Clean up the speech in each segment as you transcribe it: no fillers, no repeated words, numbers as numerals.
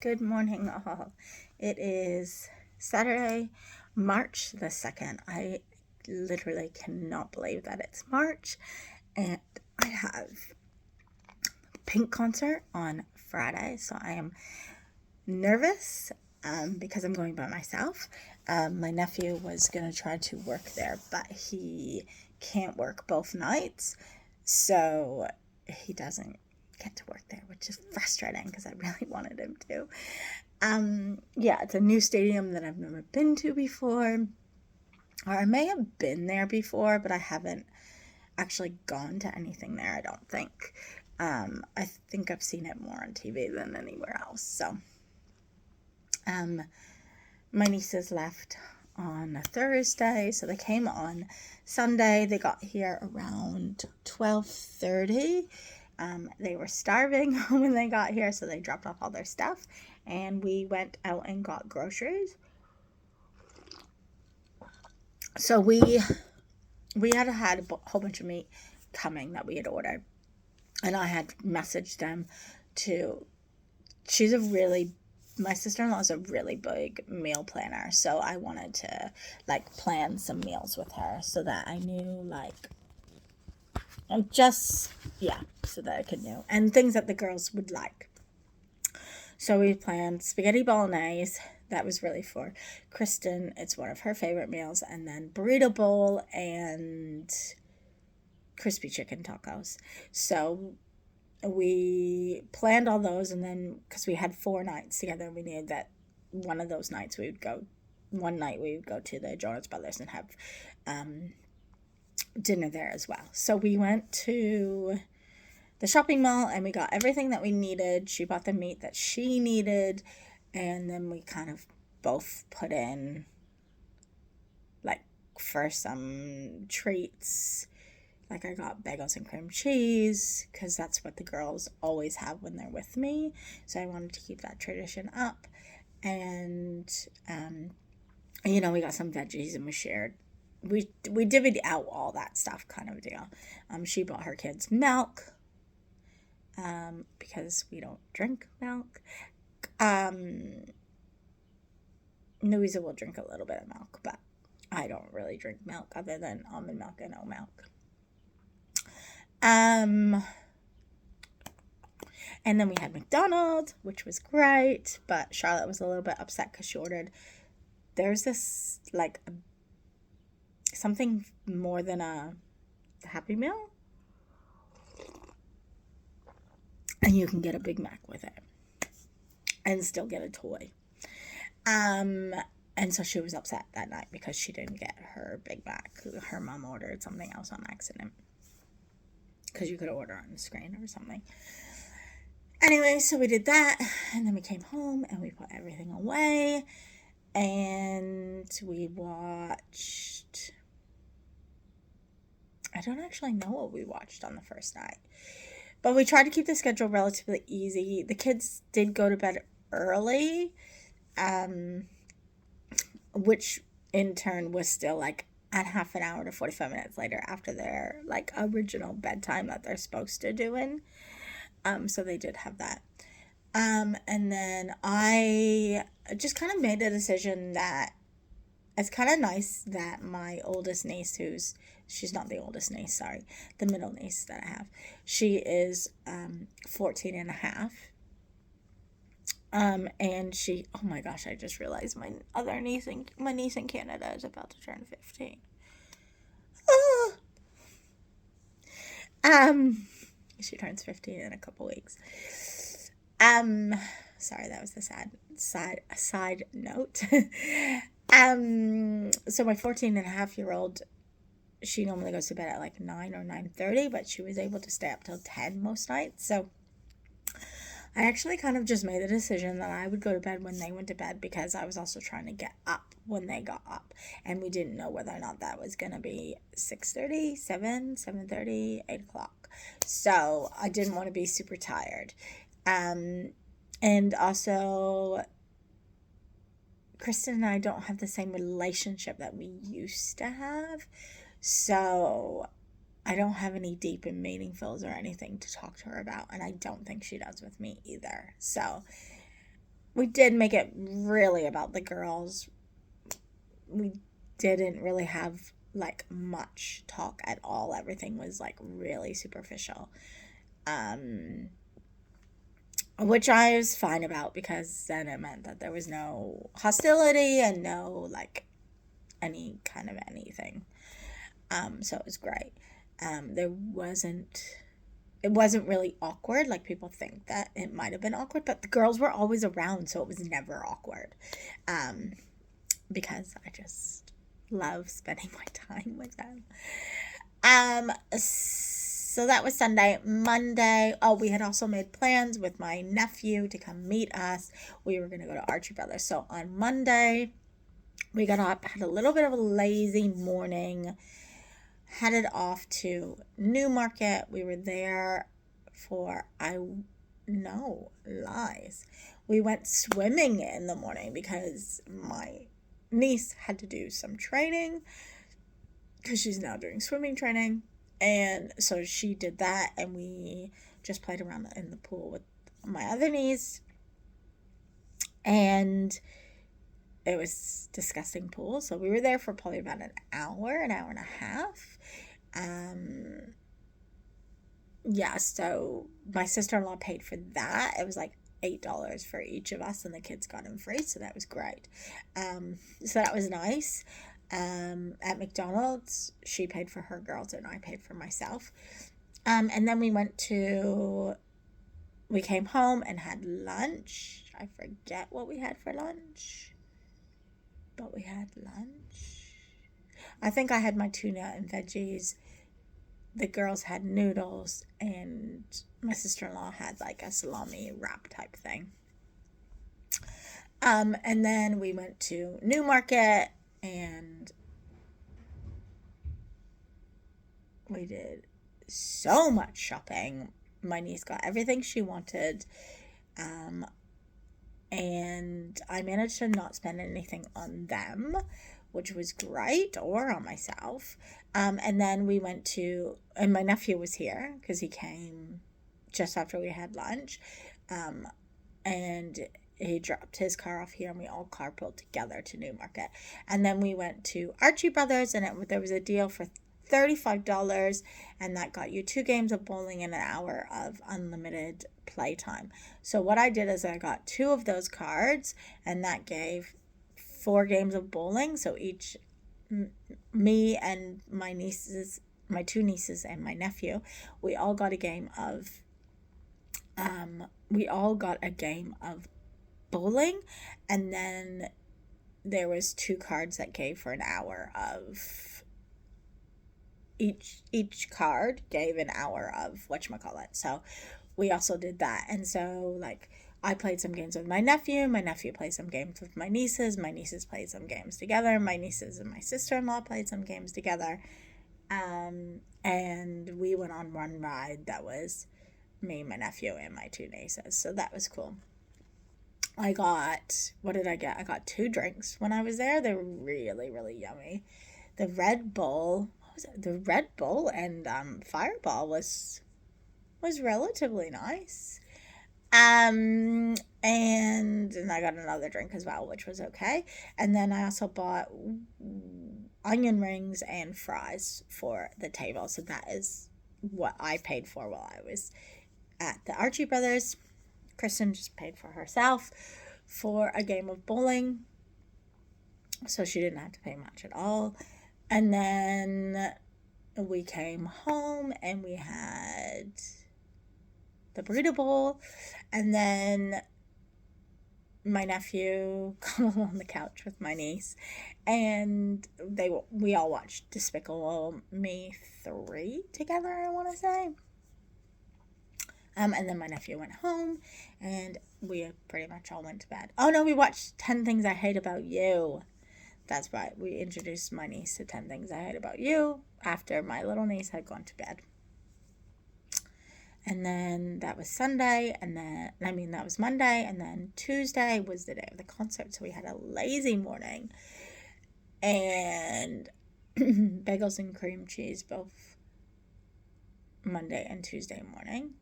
Good morning, all. It is Saturday, March the 2nd. I literally cannot believe that it's March, and I have Pink concert on Friday, so I am nervous because I'm going by myself. My nephew was going to try to work there, but he can't work both nights, so he doesn't get to work there, which is frustrating because I really wanted him to. Yeah, it's a new stadium that I've never been to before. Or I may have been there before, but I haven't actually gone to anything there, I don't think. I think I've seen it more on TV than anywhere else. So, um, my nieces left on a Thursday, so they came on Sunday. They got here around 12:30. They were starving when they got here, so they dropped off all their stuff, and we went out and got groceries. So we had a whole bunch of meat coming that we had ordered, and I had messaged them to. She's a really My sister-in-law is a really big meal planner, so I wanted to like plan some meals with her so that I knew like just yeah, so that I could know and things that the girls would like. So we planned spaghetti bolognese. That was really for Kristen. It's one of her favorite meals, and then burrito bowl and crispy chicken tacos. So we planned all those, and then because we had 4 nights together, we knew that one of those nights we would go. One night we would go to the Jonas Brothers and have um, dinner there as well. So we went to the shopping mall and we got everything that we needed. She bought the meat that she needed, and then we kind of both put in like for some treats. Like I got bagels and cream cheese because that's what the girls always have when they're with me. So I wanted to keep that tradition up. And we got some veggies and we shared. We divvied out all that stuff, kind of deal. She bought her kids milk because we don't drink milk. Um, Louisa will drink a little bit of milk, but I don't really drink milk other than almond milk and oat milk. Um, and then we had McDonald's, which was great, but Charlotte was a little bit upset because she ordered. There's this like something more than a Happy Meal, and you can get a Big Mac with it and still get a toy. Um, and so she was upset that night because she didn't get her Big Mac. Her mom ordered something else on accident because you could order on the screen or something. Anyway, so we did that, and then we came home and we put everything away, and we watched. I don't actually know what we watched on the first night, but we tried to keep the schedule relatively easy. The kids did go to bed early, um, which in turn was still like at half an hour to 45 minutes later after their like original bedtime that they're supposed to do in. So they did have that. And then I just kind of made the decision that it's kind of nice that my oldest niece, she's not the oldest niece, sorry, the middle niece that I have, she is 14 and a half. And oh my gosh, I just realized my niece in Canada is about to turn 15. Ah. Um, she turns 15 in a couple weeks. Um, Sorry, that was a side note. So my 14 and a half year old, she normally goes to bed at like 9 or 9:30, but she was able to stay up till 10 most nights. So I actually kind of just made the decision that I would go to bed when they went to bed because I was also trying to get up when they got up. And we didn't know whether or not that was going to be 6:30, 7:30, 8 o'clock. So I didn't want to be super tired. And also, Kristen and I don't have the same relationship that we used to have. So I don't have any deep and meaningfuls or anything to talk to her about, and I don't think she does with me either. So we did make it really about the girls. We didn't really have like much talk at all. Everything was like really superficial. Um, which I was fine about because then it meant that there was no hostility and no like any kind of anything. So it was great. There wasn't it wasn't really awkward like people think that it might have been awkward, but the girls were always around, so it was never awkward. Um, because I just love spending my time with them. So that was Sunday. Monday, oh, we had also made plans with my nephew to come meet us. We were going to go to Archie Brothers. So on Monday, we got up, had a little bit of a lazy morning, headed off to Newmarket. We were there for, no, lies. We went swimming in the morning because my niece had to do some training because she's now doing swimming training. And so she did that, and we just played around in the pool with my other niece. And it was disgusting pool. So we were there for probably about an hour and a half. Yeah, so my sister-in-law paid for that. It was like $8 for each of us, and the kids got in free, so that was great. So that was nice. At McDonald's, she paid for her girls and I paid for myself. And then we came home and had lunch. I forget what we had for lunch, but we had lunch. I think I had my tuna and veggies. The girls had noodles, and my sister-in-law had like a salami wrap type thing. And then we went to Newmarket, and we did so much shopping. My niece got everything she wanted. And I managed to not spend anything on them, which was great, or on myself. And then we went and my nephew was here because he came just after we had lunch. And he dropped his car off here, and we all carpooled together to Newmarket. And then we went to Archie Brothers, and there was a deal for $35, and that got you 2 games of bowling and an hour of unlimited playtime. So what I did is I got 2 of those cards, and that gave 4 games of bowling. So each, me and my 2 nieces and my nephew, we all got a game of bowling, and then there was 2 cards that gave for an hour of each card gave an hour of whatchamacallit. So we also did that. And so like I played some games with my nephew played some games with my nieces played some games together, my nieces and my sister-in-law played some games together. And we went on one ride that was me, my nephew, and my 2 nieces. So that was cool. What did I get? I got 2 drinks when I was there. They were really, really yummy. The Red Bull, The Red Bull and Fireball was relatively nice. And I got another drink as well, which was okay. And then I also bought onion rings and fries for the table. So that is what I paid for while I was at the Archie Brothers. Kristen just paid for herself for a game of bowling, so she didn't have to pay much at all. And then we came home and we had the burrito bowl, and then my nephew got on the couch with my niece, and we all watched Despicable Me 3 together, I want to say. And then my nephew went home, and we pretty much all went to bed. Oh no, we watched 10 Things I Hate About You. That's right, we introduced my niece to 10 Things I Hate About You after my little niece had gone to bed. And then that was Sunday, that was Monday, and then Tuesday was the day of the concert, so we had a lazy morning. And bagels and cream cheese both Monday and Tuesday morning.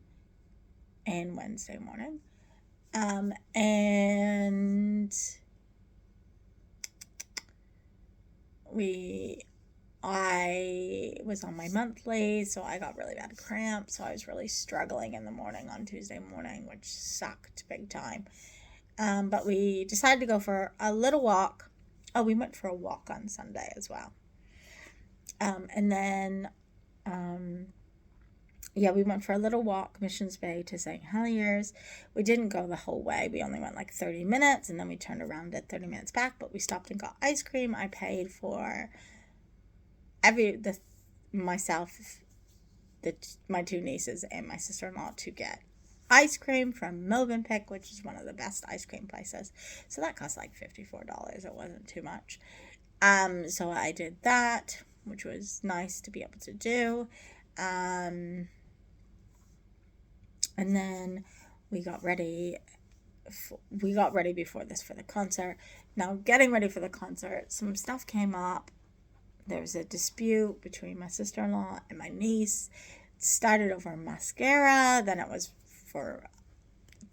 And Wednesday morning. And I was on my monthly, so I got really bad cramps, so I was really struggling in the morning on Tuesday morning, which sucked big time. But we decided to go for a little walk. Oh, we went for a walk on Sunday as well. And then, um, yeah, we went for a little walk, Missions Bay to St. Heliers. We didn't go the whole way. We only went like 30 minutes, and then we turned around at 30 minutes back, but we stopped and got ice cream. I paid for myself, my two nieces, and my sister-in-law to get ice cream from Mövenpick, which is one of the best ice cream places. So that cost like $54. It wasn't too much. So I did that, which was nice to be able to do. And then we got ready. We got ready before this for the concert. Now, getting ready for the concert, some stuff came up. There was a dispute between my sister-in-law and my niece. It started over mascara, then it was for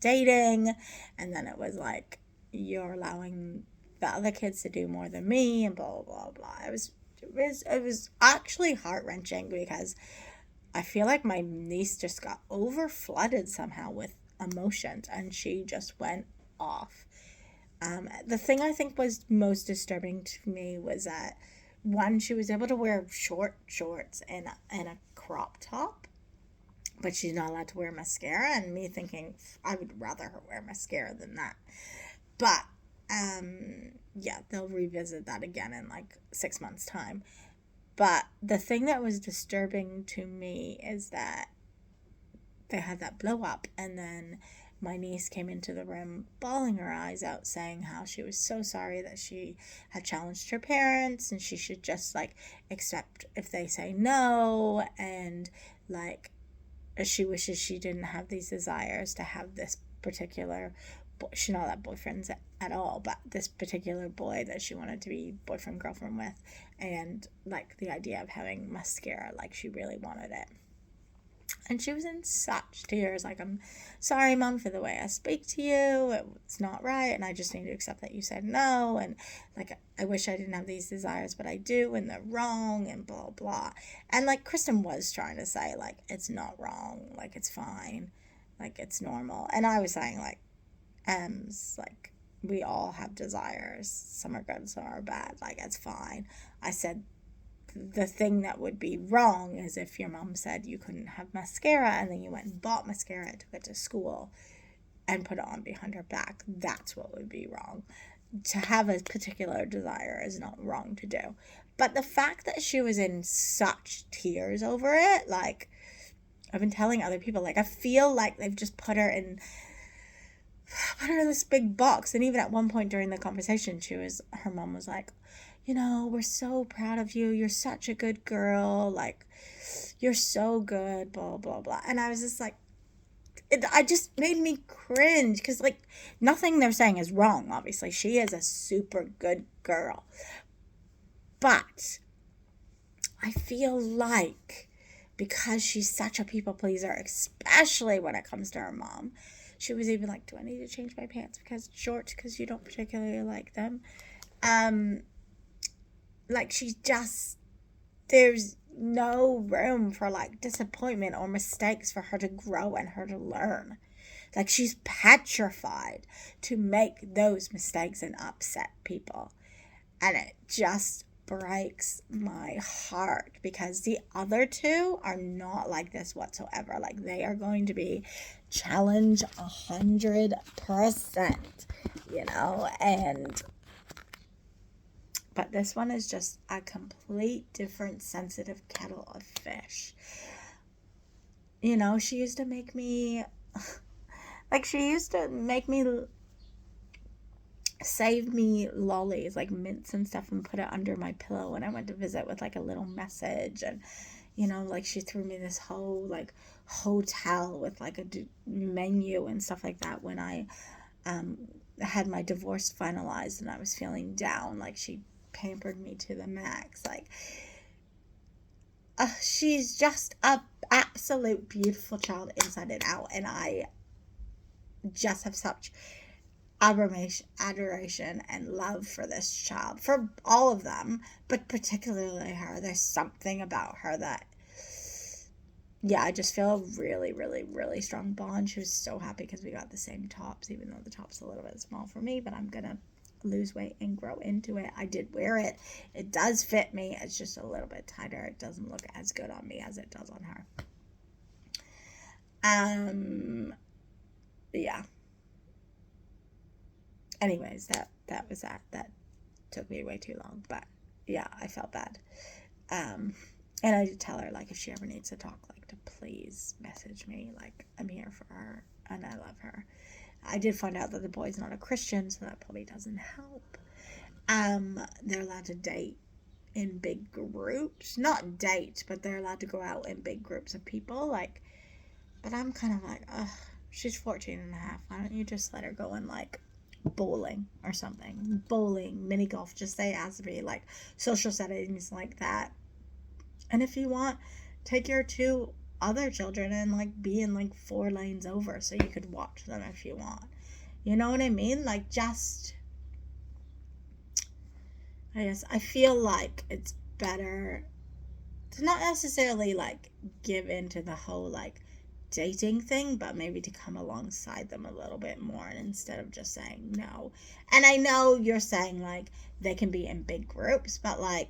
dating, and then it was like, you're allowing the other kids to do more than me, and blah blah blah. It was actually heart-wrenching, because I feel like my niece just got over flooded somehow with emotions, and she just went off. The thing I think was most disturbing to me was that, one, she was able to wear short shorts and a crop top, but she's not allowed to wear mascara. And me thinking, I would rather her wear mascara than that. But yeah, they'll revisit that again in like 6 months' time. But the thing that was disturbing to me is that they had that blow up, and then my niece came into the room bawling her eyes out, saying how she was so sorry that she had challenged her parents, and she should just like accept if they say no, and like she wishes she didn't have these desires to have this particular she's not that boyfriend's at all, but this particular boy that she wanted to be boyfriend girlfriend with, and like the idea of having mascara, like she really wanted it. And she was in such tears, like, I'm sorry, Mom, for the way I speak to you. It's not right, and I just need to accept that you said no. And, like, I wish I didn't have these desires, but I do, and they're wrong, and blah, blah. And, like, Kristen was trying to say, like, it's not wrong. Like, it's fine. Like, it's normal. And I was saying, like, like, we all have desires. Some are good, some are bad. Like, it's fine. I said, the thing that would be wrong is if your mom said you couldn't have mascara, and then you went and bought mascara and took it to school and put it on behind her back. That's what would be wrong. To have a particular desire is not wrong to do. But the fact that she was in such tears over it, like, I've been telling other people, like, I feel like they've just put her in this big box. And even at one point during the conversation, her mom was like, we're so proud of you. You're such a good girl. Like, you're so good, blah, blah, blah. And I was just like, I just made me cringe, because, like, nothing they're saying is wrong, obviously. She is a super good girl. But I feel like, because she's such a people pleaser, especially when it comes to her mom, she was even like, do I need to change my pants because it's short, because you don't particularly like them? Like, she's just, there's no room for like disappointment or mistakes for her to grow and her to learn. Like, she's petrified to make those mistakes and upset people. And it just breaks my heart, because the other two are not like this whatsoever. Like, they are going to be challenged 100%, and but this one is just a complete different sensitive kettle of fish. She used to make me, like, save me lollies, like mints and stuff, and put it under my pillow when I went to visit, with like a little message. And like, she threw me this whole like hotel with like a menu and stuff like that when I had my divorce finalized and I was feeling down. Like, she pampered me to the max. Like, she's just a absolute beautiful child inside and out, and I just have such adoration and love for this child, for all of them, but particularly her. There's something about her that, yeah, I just feel a really, really, really strong bond. She was so happy because we got the same tops, even though the top's a little bit small for me, but I'm gonna lose weight and grow into it. I did wear it. It does fit me. It's just a little bit tighter. It doesn't look as good on me as it does on her. Yeah. Anyways, that was that. That took me way too long, but yeah, I felt bad. And I did tell her, like, if she ever needs to talk, like, to please message me. Like, I'm here for her, and I love her. I did find out that the boy's not a Christian, so that probably doesn't help. They're allowed to date in big groups. Not date, but they're allowed to go out in big groups of people. Like, but I'm kind of like, ugh, she's 14 and a half. Why don't you just let her go and, like, bowling or something? Bowling, mini golf, just say it has to be, like, social settings like that. And if you want, take your two other children and, like, be in, like, 4 lanes over so you could watch them if you want. You know what I mean? Like, just, I guess, I feel like it's better to not necessarily, like, give into the whole, like, dating thing, but maybe to come alongside them a little bit more, and instead of just saying no. And I know you're saying, like, they can be in big groups, but, like,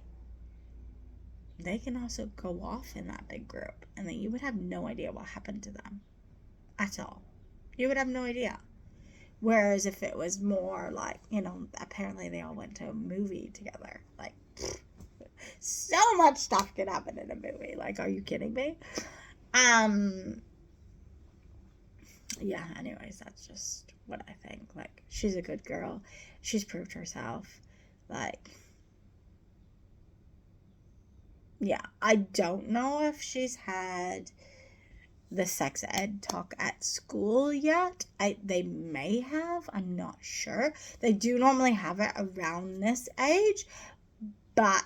they can also go off in that big group, and then you would have no idea what happened to them at all. You would have no idea. Whereas if it was more like, you know, apparently they all went to a movie together. Like, so much stuff could happen in a movie. Like, are you kidding me? Yeah, anyways, that's just what I think. Like, she's a good girl. She's proved herself. Like, yeah, I don't know if she's had the sex ed talk at school yet. They may have. I'm not sure. They do normally have it around this age, but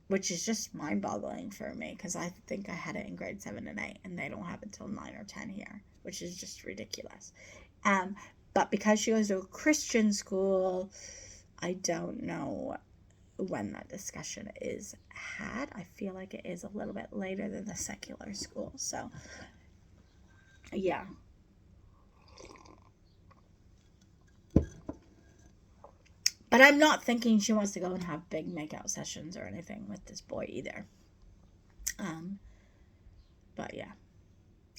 which is just mind-boggling for me because I think I had it in grade 7 and 8, and they don't have it till 9 or 10 here, which is just ridiculous. But because she goes to a Christian school, I don't know when that discussion is had. I feel like it is a little bit later than the secular school. So, yeah. But I'm not thinking she wants to go and have big makeout sessions or anything with this boy either. But yeah.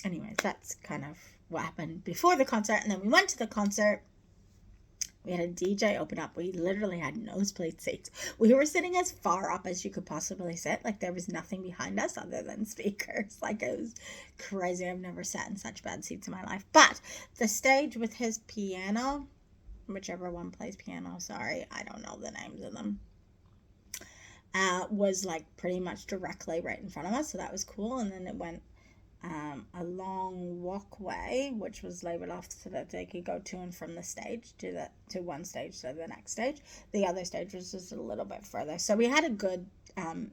Anyways, that's kind of what happened before the concert. And then we went to the concert. We had a DJ open up. We literally had nosebleed seats. We were sitting as far up as you could possibly sit. Like, there was nothing behind us other than speakers. Like, it was crazy. I've never sat in such bad seats in my life. But the stage with his piano, whichever one plays piano, sorry, I don't know the names of them, was, like, pretty much directly right in front of us. So that was cool. And then it went a long walkway, which was labeled off so that they could go to and from the stage to one stage to the next stage. The other stage was just a little bit further, so we had a good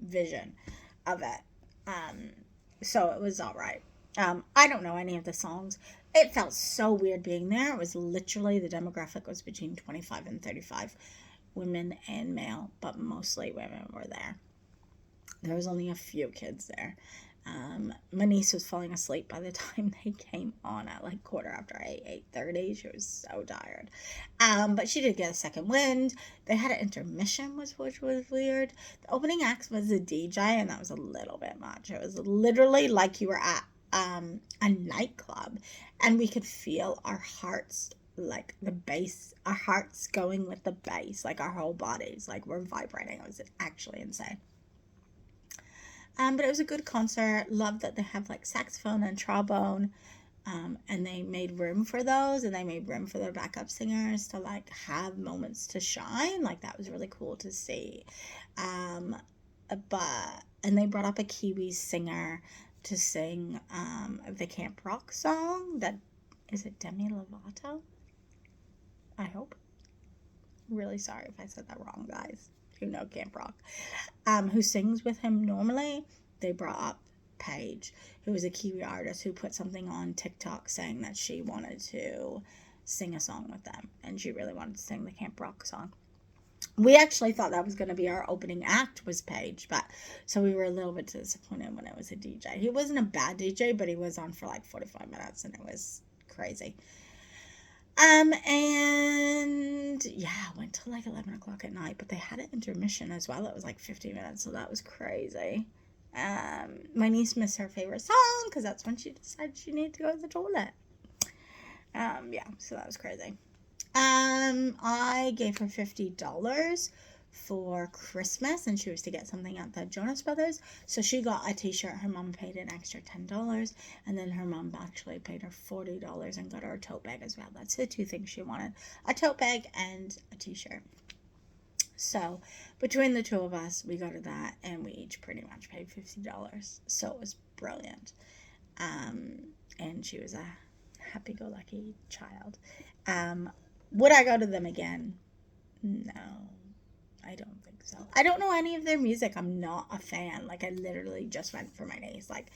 vision of it. So it was all right. I don't know any of the songs. It felt so weird being there. It was literally, the demographic was between 25 and 35, women and male, but mostly women were there. There was only a few kids there. My niece was falling asleep by the time they came on at like 8:30. She was so tired. But she did get a second wind. They had an intermission, which was weird. The opening act was a DJ, and that was a little bit much. It was literally like you were at a nightclub, and we could feel our hearts, like the bass, our hearts going with the bass, like our whole bodies, like we're vibrating. It was actually insane. But it was a good concert. Love that they have like saxophone and trombone, and they made room for those, and they made room for their backup singers to like have moments to shine. Like, that was really cool to see. And they brought up a Kiwi singer to sing the Camp Rock song. That is it, Demi Lovato? I hope. Really sorry if I said that wrong, guys. Who know Camp Rock, who sings with him normally. They brought up Paige, who is a Kiwi artist who put something on TikTok saying that she wanted to sing a song with them. And she really wanted to sing the Camp Rock song. We actually thought that was going to be our opening act was Paige, but so we were a little bit disappointed when it was a DJ. He wasn't a bad DJ, but he was on for like 45 minutes and it was crazy. And yeah, I went till like 11 o'clock at night, but they had an intermission as well. It was like 50 minutes, so that was crazy. My niece missed her favorite song because that's when she decided she needed to go to the toilet. Yeah, so that was crazy. I gave her $50 for Christmas, and she was to get something at the Jonas Brothers. So she got a t-shirt. Her mom paid an extra $10, and then her mom actually paid her $40 and got her a tote bag as well. That's the two things she wanted: a tote bag and a t-shirt. So between the two of us, we got her that, and we each pretty much paid $50. So it was brilliant. And she was a happy-go-lucky child. Would I go to them again? No, I don't think so. I don't know any of their music. I'm not a fan. Like, I literally just went for my niece. Like,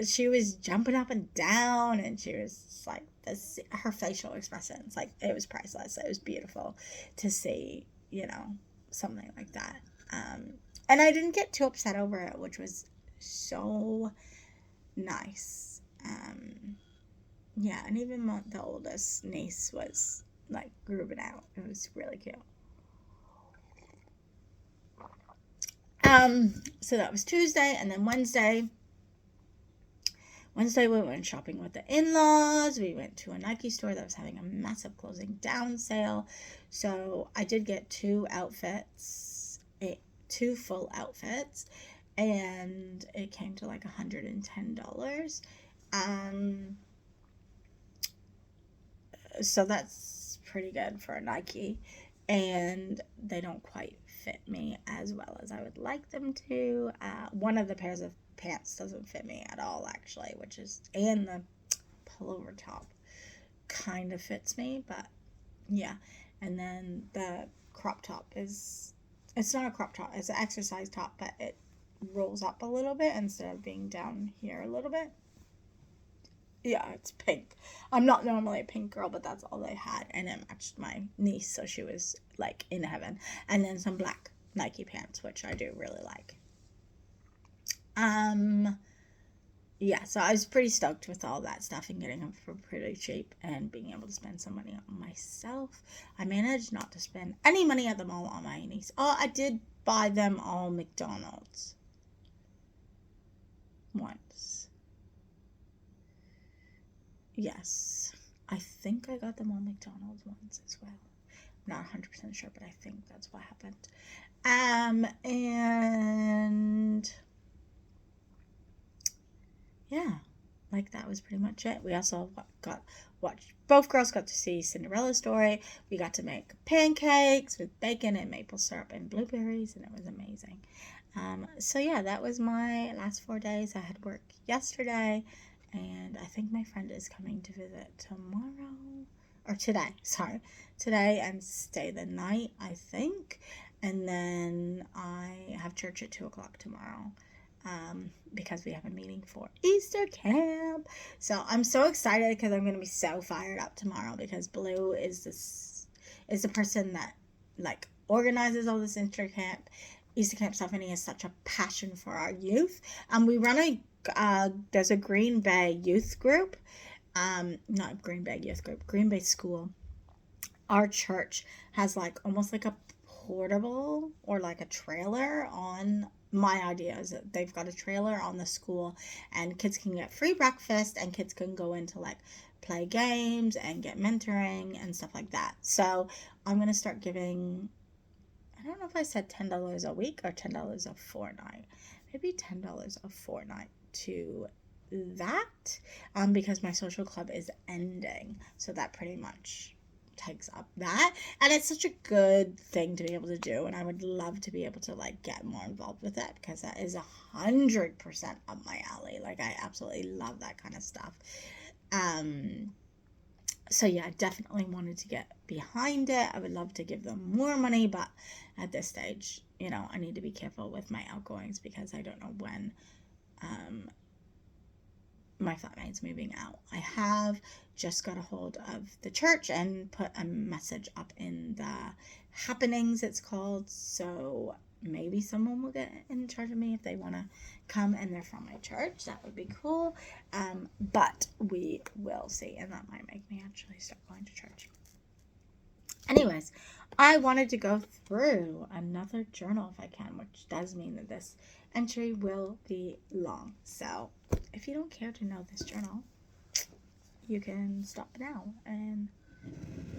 she was jumping up and down, and she was just like, this, her facial expressions, like, it was priceless. It was beautiful to see, you know, something like that. And I didn't get too upset over it, which was so nice. Yeah, and even the oldest niece was like grooving out. It was really cute. So that was Tuesday, and then Wednesday we went shopping with the in-laws. We went to a Nike store that was having a massive closing down sale. So I did get two full outfits, and it came to like $110. So that's pretty good for a Nike, and they don't quite fit me as well as I would like them to. One of the pairs of pants doesn't fit me at all, actually, and the pullover top kind of fits me, but yeah. And then the crop top it's not a crop top, it's an exercise top, but it rolls up a little bit instead of being down here a little bit. Yeah, it's pink. I'm not normally a pink girl, but that's all they had, and it matched my niece, so she was like in heaven. And then some black Nike pants, which I do really like. Yeah, so I was pretty stoked with all that stuff and getting them for pretty cheap and being able to spend some money on myself. I managed not to spend any money at the mall on my niece. Oh, I did buy them all McDonald's once. Yes, I think I got them all McDonald's once as well. I'm not 100% sure, but I think that's what happened. And yeah, like that was pretty much it. We also both girls got to see Cinderella Story. We got to make pancakes with bacon and maple syrup and blueberries, and it was amazing. So yeah, that was my last 4 days. I had work yesterday, and I think my friend is coming to visit today, and stay the night, I think. And then I have church at 2 o'clock tomorrow. Because we have a meeting for Easter camp. So I'm so excited because I'm going to be so fired up tomorrow, because Blue is the person that like organizes all this Easter camp stuff, and he has such a passion for our youth. We run there's a Green Bay youth group, not Green Bay youth group, Green Bay school. Our church has like almost like a portable or like a trailer on. My idea is that they've got a trailer on the school, and kids can get free breakfast, and kids can go into like play games and get mentoring and stuff like that. So I'm going to start giving, I don't know if I said $10 a week or $10 a fortnight, maybe $10 a fortnight to that, because my social club is ending. So that pretty much takes up that, and it's such a good thing to be able to do, and I would love to be able to like get more involved with it, because that is 100% up my alley. Like, I absolutely love that kind of stuff. So yeah, I definitely wanted to get behind it. I would love to give them more money, but at this stage, you know, I need to be careful with my outgoings, because I don't know when my flatmate's moving out. I have just got a hold of the church and put a message up in the happenings, it's called. So maybe someone will get in charge of me if they want to come and they're from my church. That would be cool. But we will see, and that might make me actually start going to church. Anyways, I wanted to go through another journal if I can, which does mean that this entry will be long. So if you don't care to know this journal, you can stop now. And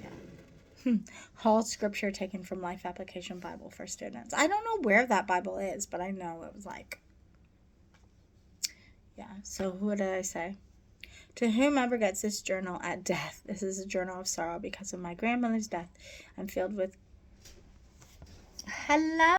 yeah. Whole scripture taken from Life Application Bible for Students. I don't know where that Bible is, but I know it was like, yeah. So what did I say? To whomever gets this journal at death, this is a journal of sorrow because of my grandmother's death. I'm filled with... Hello?